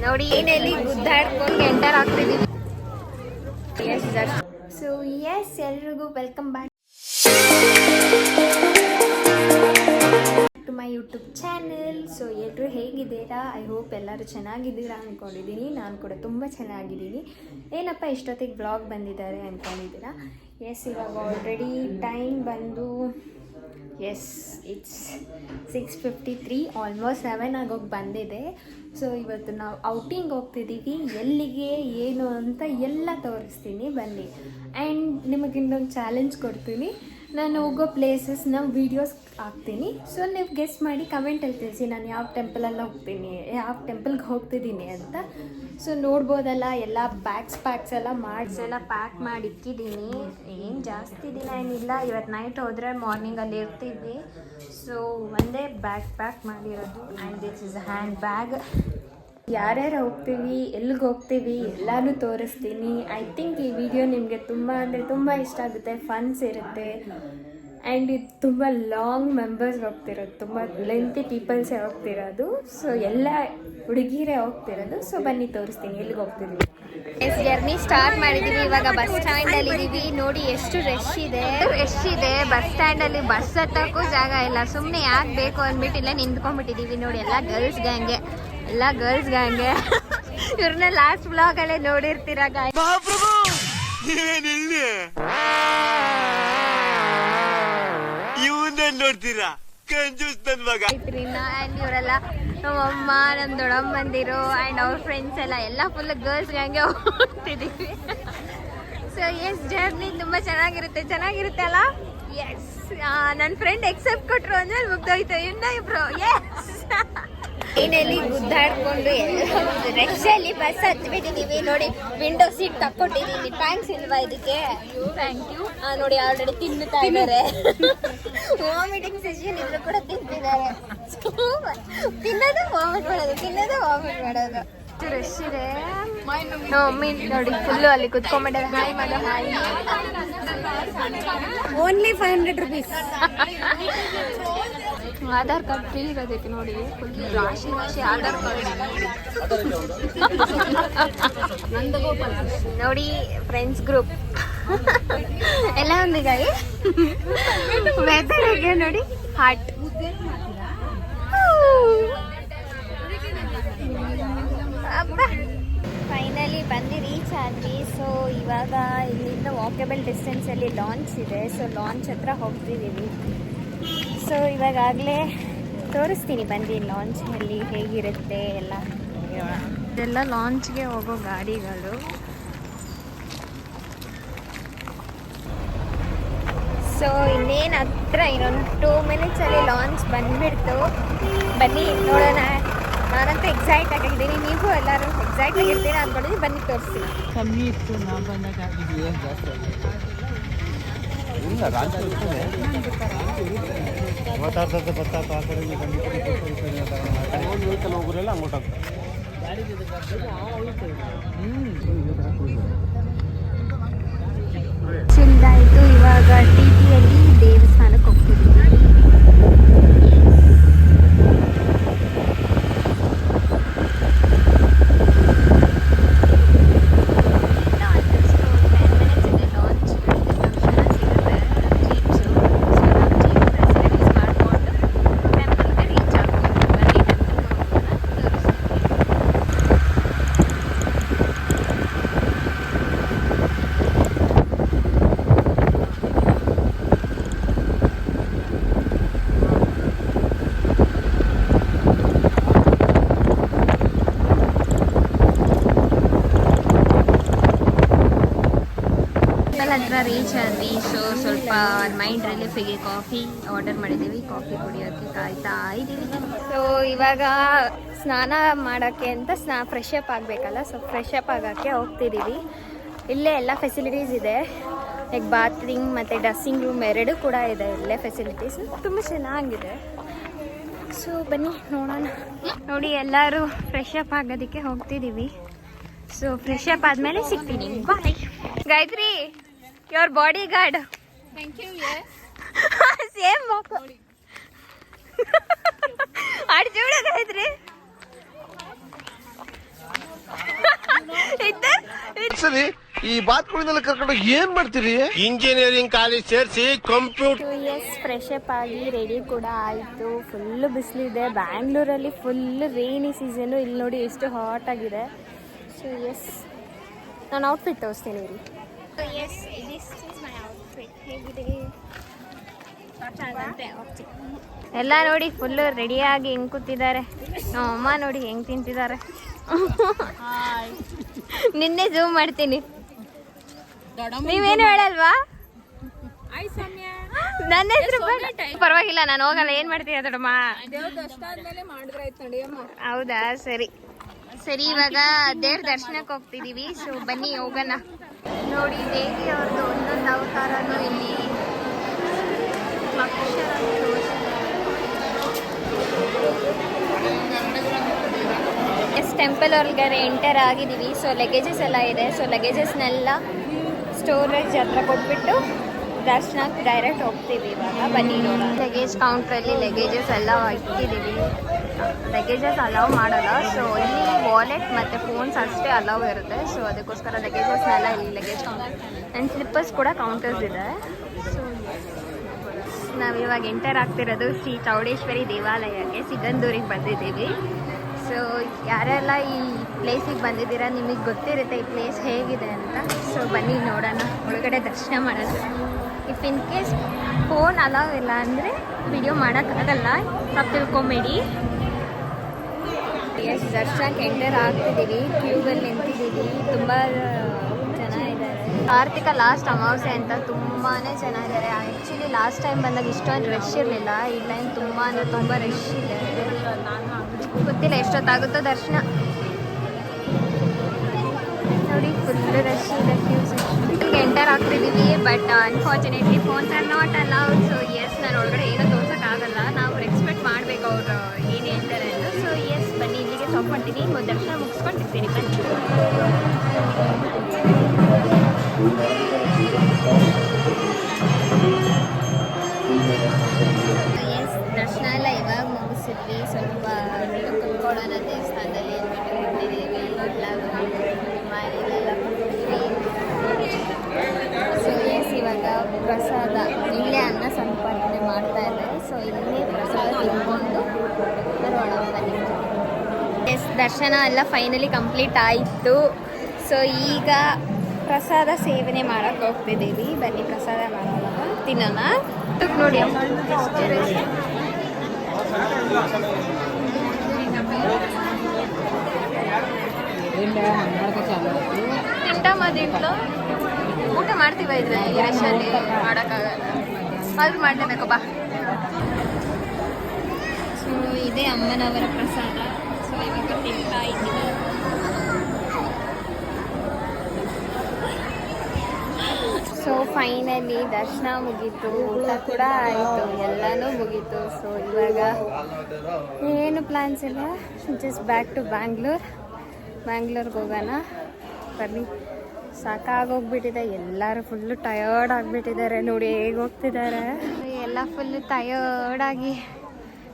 ನೋಡಿ ಏನಲ್ಲಿ ಗುದ್ದಾಡ್ಕೊಂಡು ಎಂಟರ್ ಆಗ್ತಿದೀವಿ. ಸೊ ಎಸ್, ಎಲ್ರಿಗೂ welcome back to my YouTube channel. So ಎಲ್ಲರೂ ಹೇಗಿದ್ದೀರಾ? ಐ ಹೋಪ್ ಎಲ್ಲರೂ ಚೆನ್ನಾಗಿದ್ದೀರಾ ಅಂದ್ಕೊಂಡಿದ್ದೀನಿ. ನಾನು ಕೂಡ ತುಂಬ ಚೆನ್ನಾಗಿದ್ದೀನಿ. ಏನಪ್ಪ ಇಷ್ಟೊತ್ತಿಗೆ ಬ್ಲಾಗ್ ಬಂದಿದ್ದಾರೆ ಅಂದ್ಕೊಂಡಿದ್ದೀರಾ? ಎಸ್, ಇವಾಗ ಆಲ್ರೆಡಿ ಟೈಮ್ ಬಂದು ಇಟ್ಸ್ 6:53, ಆಲ್ಮೋಸ್ಟ್ 7 ಆಗೋಗಿ ಬಂದಿದೆ. ಸೊ ಇವತ್ತು ನಾವು ಔಟಿಂಗ್ ಹೋಗ್ತಿದ್ದೀವಿ. ಎಲ್ಲಿಗೆ ಏನು ಅಂತ ಎಲ್ಲ ತೋರಿಸ್ತೀನಿ ಬನ್ನಿ. ಆ್ಯಂಡ್ ನಿಮಗೆ ಇನ್ನೊಂದು ಚಾಲೆಂಜ್ ಕೊಡ್ತೀನಿ. ನಾನು ಹೋಗೋ ಪ್ಲೇಸಸ್ನ ವೀಡಿಯೋಸ್ ಹಾಕ್ತೀನಿ. ಸೊ ನೀವು ಗೆಸ್ ಮಾಡಿ ಕಮೆಂಟಲ್ಲಿ ತಿಳಿಸಿ ನಾನು ಯಾವ ಟೆಂಪಲಲ್ಲಿ ಹೋಗ್ತೀನಿ, ಯಾವ ಟೆಂಪಲ್ಗೆ ಹೋಗ್ತಿದ್ದೀನಿ ಅಂತ. ಸೊ ನೋಡ್ಬೋದಲ್ಲ, ಎಲ್ಲ ಪ್ಯಾಕ್ಸ್ ಎಲ್ಲ ಪ್ಯಾಕ್ ಮಾಡಿ ಇಕ್ಕಿದ್ದೀನಿ. ಏನು ಜಾಸ್ತಿ ದಿನ ಏನಿಲ್ಲ, ಇವತ್ತು ನೈಟ್ ಹೋದರೆ ಮಾರ್ನಿಂಗಲ್ಲಿ ಇರ್ತೀವಿ. ಸೊ ಒಂದೇ ಬ್ಯಾಗ್ ಪ್ಯಾಕ್ ಮಾಡಿರೋದು. And this is hand bag. ಯಾರ್ಯಾರು ಹೋಗ್ತೀವಿ, ಎಲ್ಲಿಗೆ ಹೋಗ್ತೀವಿ ಎಲ್ಲನೂ ತೋರಿಸ್ತೀನಿ. ಐ ಥಿಂಕ್ ಈ ವಿಡಿಯೋ ನಿಮಗೆ ತುಂಬ ಅಂದರೆ ತುಂಬ ಇಷ್ಟ ಆಗುತ್ತೆ. ಫನ್ಸ್ ಇರುತ್ತೆ. ಆ್ಯಂಡ್ ಇದು ತುಂಬ ಲಾಂಗ್ ಮೆಂಬರ್ಸ್ ಹೋಗ್ತಿರೋದು, ತುಂಬ ಲೆಂತಿ ಪೀಪಲ್ಸೇ ಹೋಗ್ತಿರೋದು. ಸೊ ಎಲ್ಲ ಹುಡುಗಿರೇ ಹೋಗ್ತಿರೋದು. ಸೊ ಬನ್ನಿ ತೋರಿಸ್ತೀನಿ ಎಲ್ಲಿಗೆ ಹೋಗ್ತಿದ್ದೀವಿ. ಜರ್ನಿ ಸ್ಟಾರ್ಟ್ ಮಾಡಿದ್ದೀವಿ. ಇವಾಗ ಬಸ್ ಸ್ಟ್ಯಾಂಡಲ್ಲಿ ಇದ್ದೀವಿ. ನೋಡಿ ಎಷ್ಟು ರಶ್ ಇದೆ. ಬಸ್ ಸ್ಟ್ಯಾಂಡಲ್ಲಿ ಬಸ್ ಹತ್ತಕ್ಕೂ ಜಾಗ ಇಲ್ಲ. ಸುಮ್ಮನೆ ಯಾಕೆ ಬೇಕು ಅಂದ್ಬಿಟ್ಟು ಇಲ್ಲೇ ನಿಂತ್ಕೊಂಡ್ಬಿಟ್ಟಿದ್ದೀವಿ. ನೋಡಿ ಎಲ್ಲ ಗರ್ಲ್ಸ್ ಗ್ಯಾಂಗೆ. ಇವ್ರನ್ನ ಲಾಸ್ಟ್ ಬ್ಲಾಗ್ ಅಲ್ಲೇ ನೋಡಿರ್ತೀರ. ನೋಡ್ತೀರಾ ಇವರೆಲ್ಲ ನಮ್ಮಮ್ಮ, ನಮ್ಮ ದೊಡ್ಡಮ್ಮಂದಿರು ಆ್ಯಂಡ್ ಅವ್ರ ಫ್ರೆಂಡ್ಸ್ ಎಲ್ಲ ಫುಲ್ ಗರ್ಲ್ಸ್ ಗ್ಯಾಂಗೆ ಹೋಗ್ತಿದ್ದೀವಿ. ಸೊ ಎಸ್, ಜರ್ನಿ ತುಂಬ ಚೆನ್ನಾಗಿರುತ್ತೆ ಅಲ್ಲ? ಎಸ್, ನನ್ನ ಫ್ರೆಂಡ್ ಎಕ್ಸೆಪ್ಟ್ ಕೊಟ್ಟರು ಅಂದ್ರೆ ಮುಗ್ದೋಯ್ತು. ಇಬ್ರು ಎಸ್ ಏನಲ್ಲಿ ಗುದ್ದಾಡ್ಕೊಂಡು ಎಲ್ಲ ರಶಲ್ಲಿ ಬಸ್ ಹತ್ಬಿಟ್ಟಿದ್ದೀವಿ. ನೋಡಿ ವಿಂಡೋ ಸೀಟ್ ತಕ್ಕೊಟ್ಟಿದ್ದೀನಿ. ಥ್ಯಾಂಕ್ಸ್ ಇಲ್ವಾ ಇದಕ್ಕೆ? Thank you. ನೋಡಿ ಆಲ್ರೆಡಿ ತಿನ್ನುತ್ತಾ ಇದ್ದಾರೆ. ವಾಮಿಟಿಂಗ್ ಸೆಷನ್ ಇದ್ರು ಕೂಡ ತಿಂತಿದ್ದಾರೆ. ತಿನ್ನೋದು ವಾಮಿಟ್ ಮಾಡೋದು. ರಶ್ ಇದೆ. ನೋಡಿ ಫುಲ್ಲು ಅಲ್ಲಿ ಕುತ್ಕೊಂಡ್ಬಿಟ್ಟಾರೆ. ಹಾಯ್ ಮಾಡೋ hi. Only 500 rupees. Aadhaar card free ಇರೋದಕ್ಕೆ ನೋಡಿ ಫುಲ್ ರಾಶಿ ಆಧಾರ್ ಕಾರ್ಡ್. ನೋಡಿ ಫ್ರೆಂಡ್ಸ್ ಗ್ರೂಪ್ ಎಲ್ಲ ಒಂದಿಗಾಗಿ. ವೆದರ್ಗೆ ನೋಡಿ ಹಾಟ್. ಫೈನಲಿ ಬಂದು ರೀಚ್ ಆದ್ವಿ. ಸೊ ಇವಾಗ ಇಲ್ಲಿಂದ ವಾಕೇಬಲ್ ಡಿಸ್ಟೆನ್ಸಲ್ಲಿ ಲಾಂಚ್ ಇದೆ. ಸೊ ಲಾಂಚ್ ಹತ್ರ ಹೋಗ್ತಿದ್ದೀವಿ. ಸೊ ಇವಾಗಲೇ ತೋರಿಸ್ತೀನಿ ಬನ್ನಿ ಲಾಂಚ್ನಲ್ಲಿ ಹೇಗಿರುತ್ತೆ ಎಲ್ಲ. ಇದೆಲ್ಲ ಲಾಂಚ್ಗೆ ಹೋಗೋ ಗಾಡಿಗಳು. ಸೊ ಇನ್ನೇನು ಹತ್ರ ಇನ್ನೊಂದು 2 minutesಲ್ಲಿ ಲಾಂಚ್ ಬಂದುಬಿಡ್ತು. ಬನ್ನಿ ನೋಡೋಣ. ನಾನಂತೂ ಎಕ್ಸೈಟ್ ಆಗಿದ್ದೀನಿ. ನೀವು ಎಲ್ಲರೂ ಎಕ್ಸೈಟ್ ಆಗಿರ್ತೀರಾ ಅಂದ್ಕೊಂಡಿದ್ದೀನಿ. ಬನ್ನಿ ತೋರಿಸ್ತೀನಿ. ಕಮ್ಮಿ ಇತ್ತು ನಾ ಬಂದಾಗ. ಹೋಗ್ರಲ್ಲ ಅಂಗೋಟ ಚಿಲ್ದಾಯಿತು. ಇವಾಗ ಟಿಟಿಯಲ್ಲಿ ದೇವಸ್ಥಾನಕ್ಕೆ ಹೋಗ್ತಿದ್ದೀವಿ. ಹತ್ರ ರೀಚ್ ಆದ್ವಿ. ಸೊ ಸ್ವಲ್ಪ ಮೈಂಡ್ ರಿಲೀಫಿಗೆ ಕಾಫಿ ಆರ್ಡರ್ ಮಾಡಿದ್ದೀವಿ. ಕಾಫಿ ಕುಡಿಯೋಕ್ಕೆ ಕಾಯ್ತಾ ಇದ್ದೀವಿ. ಸೊ ಇವಾಗ ಸ್ನಾನ ಮಾಡೋಕ್ಕೆ ಅಂತ ಫ್ರೆಶ್ ಅಪ್ ಆಗಬೇಕಲ್ಲ. ಸೊ ಫ್ರೆಶ್ ಅಪ್ ಆಗೋಕ್ಕೆ ಹೋಗ್ತಿದ್ದೀವಿ. ಇಲ್ಲೇ ಎಲ್ಲ ಫೆಸಿಲಿಟೀಸ್ ಇದೆ. ಲೈಕ್ ಬಾತ್ರೂಮ್ ಮತ್ತು ಡ್ರೆಸ್ಸಿಂಗ್ ರೂಮ್ ಎರಡೂ ಕೂಡ ಇದೆ ಇಲ್ಲೇ ಫೆಸಿಲಿಟೀಸ್. ತುಂಬ ಚೆನ್ನಾಗಿದೆ. ಸೊ ಬನ್ನಿ ನೋಡೋಣ. ನೋಡಿ ಎಲ್ಲರೂ ಫ್ರೆಶ್ ಅಪ್ ಆಗೋದಕ್ಕೆ ಹೋಗ್ತಿದ್ದೀವಿ. ಸೊ ಫ್ರೆಶ್ ಅಪ್ ಆದಮೇಲೆ ಸಿಗ್ತೀನಿ. Bye. Gayatri, your bodyguard. Thank you. Yeah. Same. ಆಡ್ ಜೋಡ ಗಾಯತ್ರಿ. ಸರಿ ಈ ಬಾತ್ಕೋಳಿನೆಲ್ಲ ಕರ್ಕೊಂಡು ಏನ್ ಮಾಡ್ತೀರಿ? ಇಂಜಿನಿಯರಿಂಗ್ ಕಾಲೇಜ್ ಸೇರಿಸಿ ಕಂಪ್ಯೂಟರ್. 2 years ಫ್ರೆಶ್ ಅಪ್ ಆಗಿ ರೆಡಿ ಕೂಡ ಆಯಿತು. ಫುಲ್ಲು ಬಿಸಿಲಿದೆ ಬ್ಯಾಂಗ್ಳೂರಲ್ಲಿ, ಫುಲ್ ರೇನಿ ಸೀಸನು. ಇಲ್ಲಿ ನೋಡಿ ಎಷ್ಟು ಹಾಟ್ ಆಗಿದೆ. ಸೊ ಎಸ್, ನಾನು ಔಟ್ಫಿಟ್ ತೋರಿಸ್ತೀನಿ ಇಲ್ಲಿ. So yes, this is my outfit. ಹೇಗಿದೆ ಎಲ್ಲ ನೋಡಿ, ಫುಲ್ಲು ರೆಡಿಯಾಗಿ ಹೆಂಗೆ ಕೂತಿದ್ದಾರೆ. ನಮ್ಮ ಅಮ್ಮ ನೋಡಿ ಹೆಂಗೆ ತಿಂತಿದ್ದಾರೆ. ನಿನ್ನೆ ಝೂಮ್ ಮಾಡ್ತೀನಿ. ನೀವೇನು ಹೇಳಲ್ವಾ? ನನ್ನ ಹೆಸರು ಪರವಾಗಿಲ್ಲ, ನಾನು ಹೋಗಲ್ಲ. ಏನ್ ಮಾಡ್ತೀಯ ದೊಡ್ಡಮ್ಮ? ಹೌದಾ, ಸರಿ ಸರಿ. ಇವಾಗ ದೇವ್ರ ದರ್ಶನಕ್ಕೆ ಹೋಗ್ತಿದೀವಿ. ಸೊ ಬನ್ನಿ ಹೋಗೋಣ. ನೋಡಿ, ದೇವಿ ಅವ್ರದ್ದು ಒಂದೊಂದು ಅವತಾರನು ಇಲ್ಲಿ ಎಸ್ ಟೆಂಪಲ್ ಒಳಗಡೆ ಎಂಟರ್ ಆಗಿದ್ದೀವಿ. ಸೊ ಲಗೇಜಸ್ ಎಲ್ಲ ಇದೆ. ಸೊ ಲಗೇಜಸ್ನೆಲ್ಲ ಸ್ಟೋರೇಜ್ ಹತ್ರ ಕೊಟ್ಬಿಟ್ಟು ದರ್ಶನಕ್ಕೆ ಡೈರೆಕ್ಟ್ ಹೋಗ್ತೀವಿ. ಇವಾಗ ಬನ್ನಿ ನೋಡೋಣ. ಲಗೇಜ್ ಕೌಂಟ್ರಲ್ಲಿ ಲಗೇಜಸ್ ಎಲ್ಲ ಇಟ್ಟಿದ್ದೀವಿ. ಲಗೇಜಸ್ ಅಲೌ ಮಾಡಲ್ಲ. ಸೊ ಇಲ್ಲಿ ವಾಲೆಟ್ ಮತ್ತು ಫೋನ್ಸ್ ಅಷ್ಟೇ ಅಲೌ ಇರುತ್ತೆ. ಸೊ ಅದಕ್ಕೋಸ್ಕರ ಲಗೇಜಸ್ನೆಲ್ಲ ಇಲ್ಲಿ ಲಗೇಜ್ ಕೌಂಟರ್ ಆ್ಯಂಡ್ ಸ್ಲಿಪ್ಪರ್ಸ್ ಕೂಡ ಕೌಂಟರ್ಸ್ ಇದೆ. ಸೊ ನಾವಿವಾಗ ಎಂಟರ್ ಆಗ್ತಿರೋದು ಶ್ರೀ ಚೌಡೇಶ್ವರಿ ದೇವಾಲಯಕ್ಕೆ ಸಿಗಂದೂರಿಗೆ ಬಂದಿದ್ದೀವಿ. ಸೊ ಯಾರೆಲ್ಲ ಈ ಪ್ಲೇಸಿಗೆ ಬಂದಿದ್ದೀರಾ, ನಿಮಗೆ ಗೊತ್ತಿರುತ್ತೆ ಈ ಪ್ಲೇಸ್ ಹೇಗಿದೆ ಅಂತ. ಸೊ ಬನ್ನಿ ನೋಡೋಣ, ಒಳಗಡೆ ದರ್ಶನ ಮಾಡೋದು. If in case phone allow ಇಲ್ಲ ಅಂದರೆ ವಿಡಿಯೋ ಮಾಡೋಕ್ಕಾಗಲ್ಲ, ತಪ್ಪು ತಿಳ್ಕೊಂಬೇಡಿ. ಎಸ್, ದರ್ಶನಕ್ಕೆ ಎಂಟರ್ ಆಗ್ತಿದ್ದೀವಿ. ಕ್ಯೂಬಲ್ಲಿ ನಿಂತಿದ್ದೀವಿ. ತುಂಬ ಜನ ಇದ್ದಾರೆ. ಕಾರ್ತಿಕ ಲಾಸ್ಟ್ ಅಮಾವಾಸ್ಯೆ ಅಂತ ತುಂಬಾ ಜನ ಇದ್ದಾರೆ. ಆ್ಯಕ್ಚುಲಿ ಲಾಸ್ಟ್ ಟೈಮ್ ಬಂದಾಗ ಇಷ್ಟೊಂದು ರಶ್ ಇರಲಿಲ್ಲ. ಈ ಟೈಮ್ ತುಂಬ ಅಂದರೆ ತುಂಬ ರಶ್ ಇದೆ. ಗೊತ್ತಿಲ್ಲ ಎಷ್ಟೊತ್ತಾಗುತ್ತೋ ದರ್ಶನ. ನೋಡಿ, ಫುಲ್ ರಶ್ ಇದೆ. ಕ್ಯೂಸ್ ಎಂಟರ್ ಆಗ್ತಿದ್ದೀವಿ. But unfortunately phones are not allowed. So yes, ನಾನು ಒಳಗಡೆ ಏನೋ ತೋರ್ಸೋಕ್ಕಾಗಲ್ಲ. ನಾವು ರೆಸ್ಪೆಕ್ಟ್ ಮಾಡಬೇಕು ಅವ್ರು ಏನು ಹೇಳ್ತಾರೆ ಅಂತ. ಸೊ ಎಸ್, ಬನ್ನಿ ಇಲ್ಲಿಗೆ ಸ್ಟಾಪ್ ಮಾಡ್ತೀನಿ. ದರ್ಶನ ಮುಗಿಸ್ಕೊಂಡಿರ್ತೀನಿ. ಬನ್ನಿ. ಎಸ್, ದರ್ಶನ ಎಲ್ಲ ಇವಾಗ ಮುಗಿಸಿದ್ವಿ. ಸ್ವಲ್ಪ ಕುತ್ಕೊಳ್ಳೋಣ ದೇವಸ್ಥಾನದಲ್ಲಿ ಅಂದ್ಬಿಟ್ಟು ಹೊರಟಿದ್ದೀವಿ. ಮನೆಯಲ್ಲೆಲ್ಲ ಕೂತಿದ್ವಿ. ಸೊ ಎಸ್, ಇವಾಗ ಪ್ರಸಾದ ಇಲ್ಲೇ ಅನ್ನ ಸಂಪಾದನೆ ಮಾಡ್ತಾ ಇದ್ದಾರೆ. ಸೊ ಇಲ್ಲೇ ಪ್ರಸಾದ ತಿನ್ಕೊಂಡು ಬರೋಣ ಬನ್ನಿ. ಎಸ್, ದರ್ಶನ ಎಲ್ಲ ಫೈನಲಿ ಕಂಪ್ಲೀಟ್ ಆಯಿತು. ಸೊ ಈಗ ಪ್ರಸಾದ ಸೇವನೆ ಮಾಡೋಕ್ಕೆ ಹೋಗ್ತಿದ್ದೀವಿ. ಬನ್ನಿ ಪ್ರಸಾದ ಮಾಡೋಣ, ತಿನ್ನೋಣ. ನೋಡಿ ತಿಂಟು ಊಟ ಮಾಡ್ತೀವ ಇದ್ರಲ್ಲಿ, ಈ ರಶಲ್ಲಿ ಮಾಡೋಕ್ಕಾಗಲ್ಲ. ಆದ್ರೂ ಮಾಡಲೇಬೇಕು ಬಾ. ಸೊ ಇದೇ ಅಮ್ಮನವರ ಪ್ರಸಾದ. ಸೊ ಇವಾಗ ತಿಂತಾ ಇದ್ದೀವಿ. ಸೊ ಫೈನಲಿ ದರ್ಶನ ಮುಗೀತು, ಊಟ ಕೂಡ ಆಯಿತು, ಎಲ್ಲನೂ ಮುಗೀತು. ಸೊ ಇವಾಗ ಏನು ಪ್ಲ್ಯಾನ್ಸ್ ಇಲ್ಲ, ಜಸ್ಟ್ ಬ್ಯಾಕ್ ಟು ಬ್ಯಾಂಗ್ಳೂರ್ಗೆ ಹೋಗೋಣ ಬನ್ನಿ. ಸಾಕಾಗೋಗ್ಬಿಟ್ಟಿದೆ. ಎಲ್ಲರೂ ಫುಲ್ಲು ಟಯರ್ಡ್ ಆಗಿಬಿಟ್ಟಿದ್ದಾರೆ. ನೋಡಿ ಹೇಗೆ ಹೋಗ್ತಿದ್ದಾರೆ ಎಲ್ಲ, ಫುಲ್ಲು ಟಯರ್ಡಾಗಿ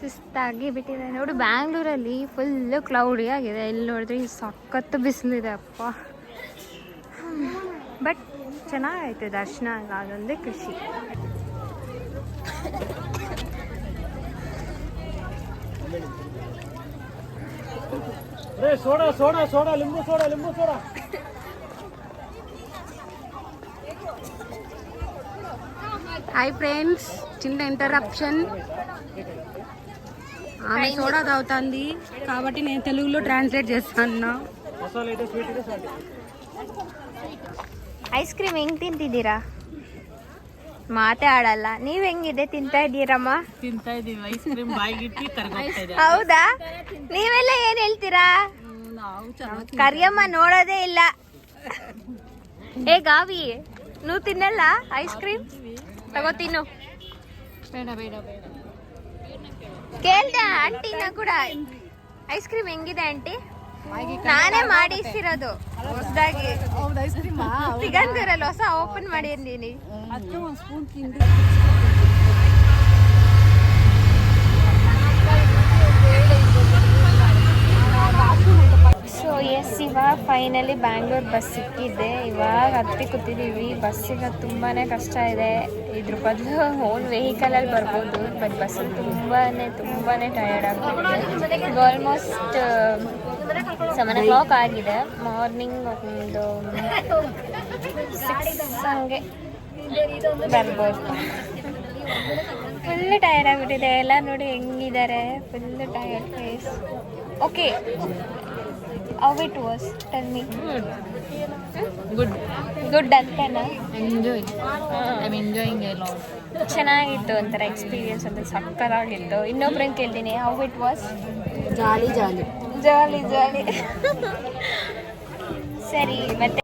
ಸುಸ್ತಾಗಿ ಬಿಟ್ಟಿದ್ದಾರೆ. ನೋಡಿ, ಬ್ಯಾಂಗ್ಳೂರಲ್ಲಿ ಫುಲ್ಲು ಕ್ಲೌಡಿ ಆಗಿದೆ. ಇಲ್ಲಿ ನೋಡಿದ್ರೆ ಸಖತ್ತು ಬಿಸಿಲಿದೆ ಅಪ್ಪ. ಬಟ್ ಚೆನ್ನಾಗೈತೆ ದರ್ಶನ ಅಲ್ಲ, ಅದೊಂದೇ ಖುಷಿ. ಸೋಡಾ ಸೋಡಾ ಸೋಡಾ ಲಿಂಬು ಸೋಡಾ ಲಿಂಬು ಸೋಡಾ. హాయ్ ఫ్రెండ్స్, చిన్న ఇంటరప్షన్. ఆమె సోడా తాగుతుంది కాబట్టి నేను తెలుగులో ట్రాన్స్లేట్ చేస్తాను. ಐಸ್ ಕ್ರೀಮ್ ಹೆಂಗೆ ತಿಂತಿದ್ದೀರಾ? ಮಾತಾಡಲ್ಲ. ನೀವ್ ಹೆಂಗಿದೆ? ತಿಂತಾ ಇದ್ದೀರಮ್ಮ? ತಿಂತಾ ಇದೀವಿ ಐಸ್ ಕ್ರೀಮ್. ಬಾಯಿಗಿಟ್ಟು ಕರ್ಗೋಗ್ತಾ ಇದೆ. ಹೌದಾ? ನೀವೆಲ್ಲ ಏನ್ ಹೇಳ್ತೀರಾ? ಕರಿಯಮ್ಮ ನೋಡೋದೇ ಇಲ್ಲ. ಏ ಗಾವಿ, ನೀವು ತಿನ್ನಲ್ಲ ಐಸ್ ಕ್ರೀಮ್? ತಗೋ ತಿನ್ನು. ಬೇಡ ಬೇಡ ಬೇಡ. ಕೇಳ್ದೆ ಆಂಟಿನ ಕೂಡ, ಐಸ್ ಕ್ರೀಮ್ ಹೆಂಗಿದೆ ಆಂಟಿ? ನಾನೇ ಮಾಡಿಸಿರೋದು ಹೊಸದಾಗಿ. ಸಿಗಂದೂರಲ್ಲಿ ಹೊಸ ಓಪನ್ ಮಾಡಿದ್ದೀನಿ. ಸೊ ಎಸ್, ಇವಾಗ ಫೈನಲಿ ಬ್ಯಾಂಗ್ಳೂರ್ ಬಸ್ ಸಿಕ್ಕಿದೆ. ಇವಾಗ ಹತ್ತಿ ಕೂತಿದ್ದೀವಿ. ಬಸ್ಸಿಗೆ ತುಂಬಾ ಕಷ್ಟ ಇದೆ. ಇದ್ರ ಬದಲು ಓನ್ ವೆಹಿಕಲಲ್ಲಿ ಬರ್ಬೋದು. ಬಟ್ ಬಸ್ಸಲ್ಲಿ ತುಂಬಾ ಟಯರ್ಡ್ ಆಗ್ಬಿಟ್ಟಿದೆ. ಈಗ ಆಲ್ಮೋಸ್ಟ್ 7 o'clock ಆಗಿದೆ. ಮಾರ್ನಿಂಗ್ ಒಂದು 6 ಹಂಗೆ ಬರ್ಬೋದು. ಫುಲ್ ಟಯರ್ಡ್ ಆಗಿಬಿಟ್ಟಿದೆ. ಎಲ್ಲ ನೋಡಿ ಹೆಂಗಿದ್ದಾರೆ, full tired face. Okay, how it was, tell me. Good ಅಂತನಾ? ಚೆನ್ನಾಗಿತ್ತು, ಒಂಥರ ಎಕ್ಸ್ಪೀರಿಯನ್ಸ್ ಅಂತ ಸಕ್ಕತ್ತಾಗಿತ್ತು. ಇನ್ನೊಬ್ರನ್ನ ಕೇಳ್ತೀನಿ, how it was? Jolly jolly jolly jolly. ಸರಿ, ಮತ್ತೆ